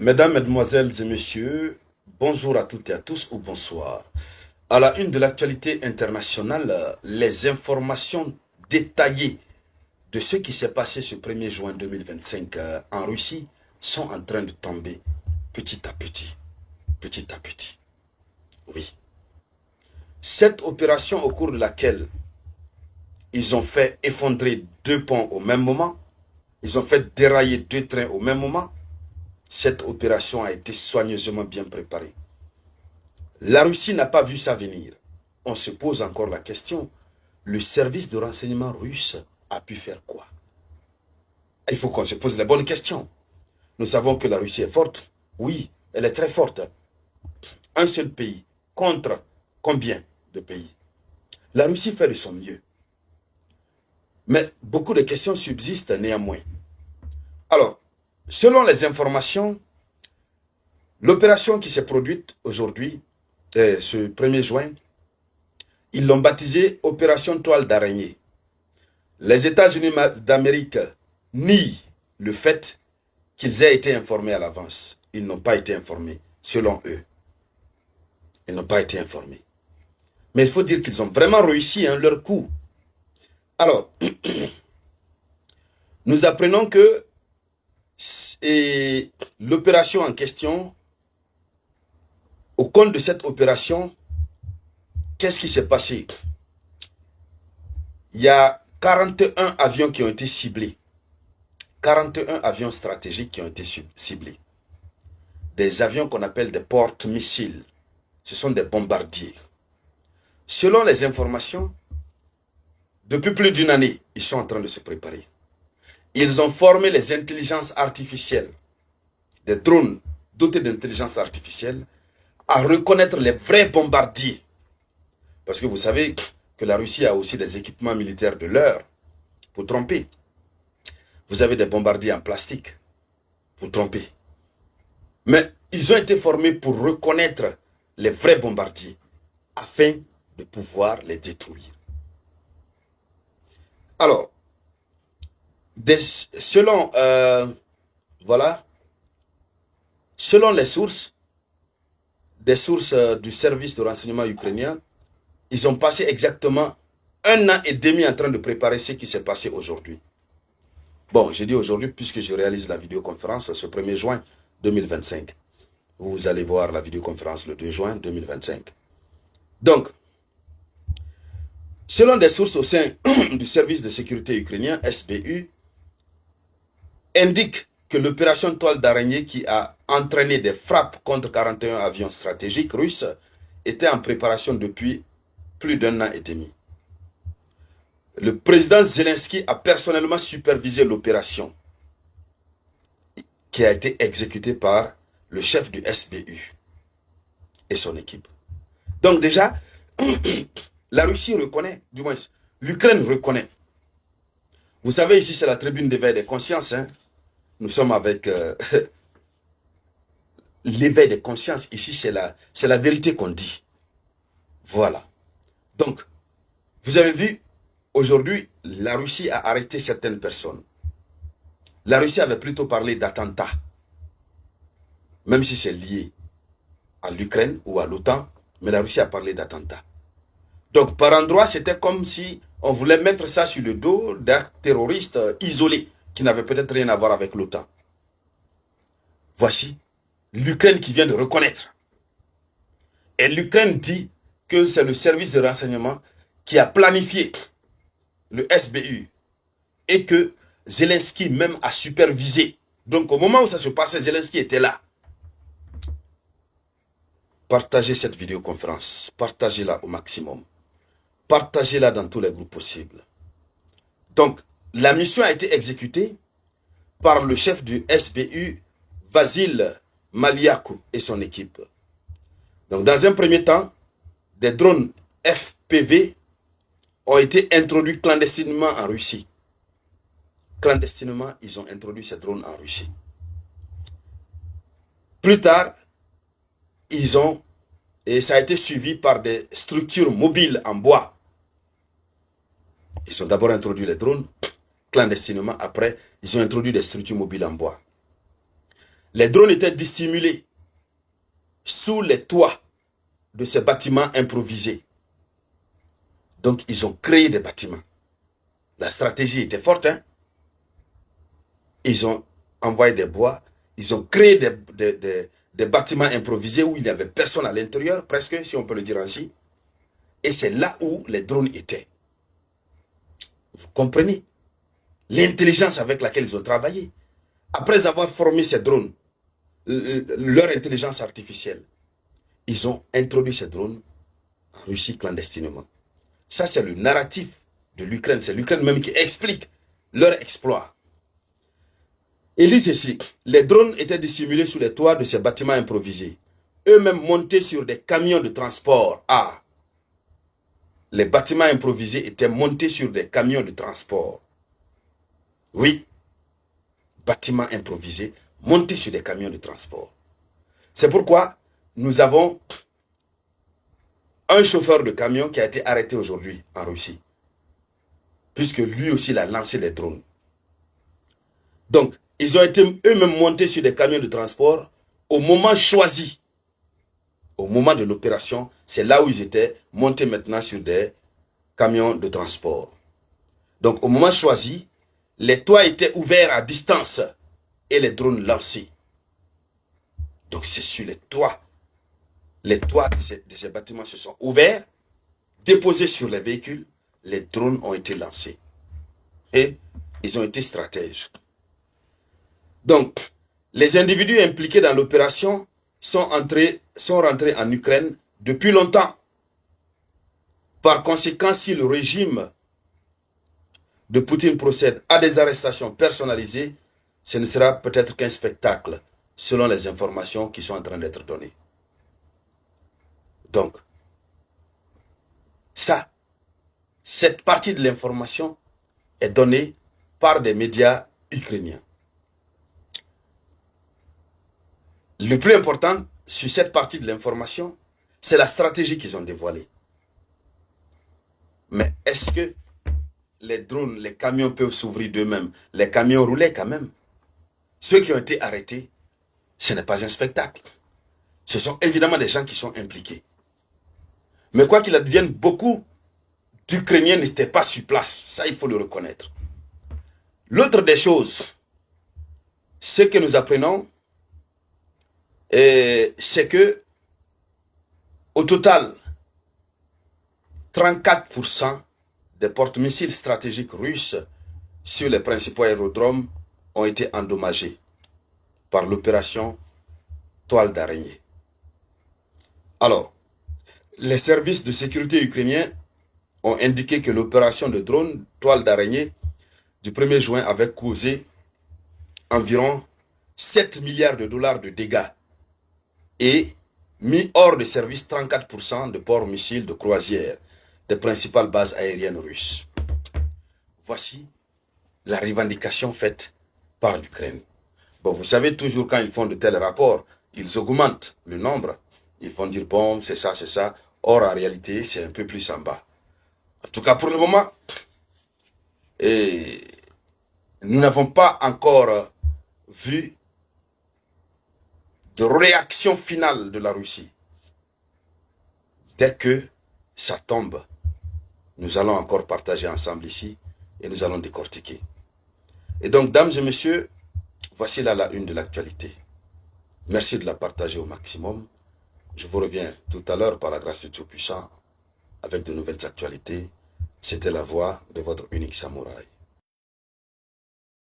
Mesdames, Mesdemoiselles et Messieurs, bonjour à toutes et à tous ou bonsoir. À la une de l'actualité internationale, les informations détaillées de ce qui s'est passé ce 1er juin 2025 en Russie sont en train de tomber petit à petit. Petit à petit. Oui. Cette opération au cours de laquelle ils ont fait effondrer deux ponts au même moment, ils ont fait dérailler deux trains au même moment, cette opération a été soigneusement bien préparée. La Russie n'a pas vu ça venir. On se pose encore la question, le service de renseignement russe a pu faire quoi? Il faut qu'on se pose les bonnes questions. Nous savons que la Russie est forte. Oui, elle est très forte. Un seul pays contre combien de pays? La Russie fait de son mieux. Mais beaucoup de questions subsistent néanmoins. Alors, selon les informations, l'opération qui s'est produite aujourd'hui, ce 1er juin, ils l'ont baptisée Opération Toile d'araignée. Les États-Unis d'Amérique nient le fait qu'ils aient été informés à l'avance. Ils n'ont pas été informés, selon eux. Ils n'ont pas été informés. Mais il faut dire qu'ils ont vraiment réussi leur coup. Alors, nous apprenons que l'opération en question, au compte de cette opération, qu'est-ce qui s'est passé? Il y a 41 avions qui ont été ciblés. 41 avions stratégiques qui ont été ciblés. Des avions qu'on appelle des porte-missiles. Ce sont des bombardiers. Selon les informations, depuis plus d'une année, ils sont en train de se préparer. Ils ont formé les intelligences artificielles, des drones dotés d'intelligence artificielle, à reconnaître les vrais bombardiers. Parce que vous savez que la Russie a aussi des équipements militaires de l'heure pour tromper. Vous avez des bombardiers en plastique pour tromper. Mais ils ont été formés pour reconnaître les vrais bombardiers afin de pouvoir les détruire. Alors, selon les sources, des sources du service de renseignement ukrainien, ils ont passé exactement 1 an et demi en train de préparer ce qui s'est passé aujourd'hui. Bon, j'ai dit aujourd'hui puisque je réalise la vidéoconférence ce 1er juin 2025. Vous allez voir la vidéoconférence le 2 juin 2025. Donc, selon des sources au sein du service de sécurité ukrainien, SBU, indique que l'opération Toile d'araignée qui a entraîné des frappes contre 41 avions stratégiques russes était en préparation depuis plus d'1 an et demi. Le président Zelensky a personnellement supervisé l'opération qui a été exécutée par le chef du SBU et son équipe. Donc déjà, la Russie reconnaît, du moins l'Ukraine reconnaît. Vous savez, ici c'est la tribune d'éveil des consciences. Nous sommes avec l'éveil des consciences. Ici c'est la vérité qu'on dit. Voilà. Donc, vous avez vu, aujourd'hui, la Russie a arrêté certaines personnes. La Russie avait plutôt parlé d'attentats. Même si c'est lié à l'Ukraine ou à l'OTAN, mais la Russie a parlé d'attentats. Donc, par endroits, c'était comme si on voulait mettre ça sur le dos d'un terroriste isolé, qui n'avait peut-être rien à voir avec l'OTAN. Voici l'Ukraine qui vient de reconnaître. Et l'Ukraine dit que c'est le service de renseignement qui a planifié le SBU et que Zelensky même a supervisé. Donc, au moment où ça se passait, Zelensky était là. Partagez cette vidéoconférence. Partagez-la au maximum. Partagez-la dans tous les groupes possibles. Donc, la mission a été exécutée par le chef du SBU, Vasil Maliakou et son équipe. Donc, dans un premier temps, des drones FPV ont été introduits clandestinement en Russie. Clandestinement, ils ont introduit ces drones en Russie. Plus tard, et ça a été suivi par des structures mobiles en bois. Ils ont d'abord introduit les drones clandestinement. Après, ils ont introduit des structures mobiles en bois. Les drones étaient dissimulés sous les toits de ces bâtiments improvisés. Donc, ils ont créé des bâtiments. La stratégie était forte, hein? Ils ont envoyé des bois, ils ont créé des bâtiments improvisés où il n'y avait personne à l'intérieur, presque, si on peut le dire ainsi. Et c'est là où les drones étaient. Vous comprenez? L'intelligence avec laquelle ils ont travaillé. Après avoir formé ces drones, leur intelligence artificielle, ils ont introduit ces drones en Russie clandestinement. Ça, c'est le narratif de l'Ukraine. C'est l'Ukraine même qui explique leur exploit. Ils disent ici, les drones étaient dissimulés sous les toits de ces bâtiments improvisés. Eux-mêmes montés sur des camions de transport. Ah, les bâtiments improvisés étaient montés sur des camions de transport. Oui, bâtiments improvisés montés sur des camions de transport. C'est pourquoi nous avons un chauffeur de camion qui a été arrêté aujourd'hui en Russie. Puisque lui aussi, il a lancé les drones. Donc, ils ont été eux-mêmes montés sur des camions de transport au moment choisi. Au moment de l'opération, c'est là où ils étaient montés maintenant sur des camions de transport. Donc, au moment choisi, les toits étaient ouverts à distance et les drones lancés. Donc, c'est sur les toits. Les toits de ces bâtiments se sont ouverts, déposés sur les véhicules, les drones ont été lancés. Et ils ont été stratèges. Donc, les individus impliqués dans l'opération sont rentrés en Ukraine depuis longtemps. Par conséquent, si le régime de Poutine procède à des arrestations personnalisées, ce ne sera peut-être qu'un spectacle, selon les informations qui sont en train d'être données. Donc, cette partie de l'information est donnée par des médias ukrainiens. Le plus important sur cette partie de l'information, c'est la stratégie qu'ils ont dévoilée. Mais est-ce que les drones, les camions peuvent s'ouvrir d'eux-mêmes? Les camions roulaient quand même. Ceux qui ont été arrêtés, ce n'est pas un spectacle. Ce sont évidemment des gens qui sont impliqués. Mais quoi qu'il advienne, beaucoup d'Ukrainiens n'étaient pas sur place. Ça, il faut le reconnaître. L'autre des choses, ce que nous apprenons, c'est que, au total, 34% des porte-missiles stratégiques russes sur les principaux aérodromes ont été endommagés par l'opération Toile d'araignée. Alors, les services de sécurité ukrainiens ont indiqué que l'opération de drone Toile d'araignée du 1er juin avait causé environ 7 milliards de dollars de dégâts et mis hors de service 34% de ports missiles de croisière des principales bases aériennes russes. Voici la revendication faite par l'Ukraine. Bon, vous savez, toujours quand ils font de tels rapports, ils augmentent le nombre. Ils vont dire, bon, c'est ça, c'est ça. Or, en réalité, c'est un peu plus en bas. En tout cas, pour le moment, nous n'avons pas encore vu de réaction finale de la Russie. Dès que ça tombe, nous allons encore partager ensemble ici et nous allons décortiquer. Et donc, dames et messieurs, voici là la une de l'actualité. Merci de la partager au maximum. Je vous reviens tout à l'heure par la grâce du Tout-Puissant avec de nouvelles actualités. C'était la voix de votre unique samouraï.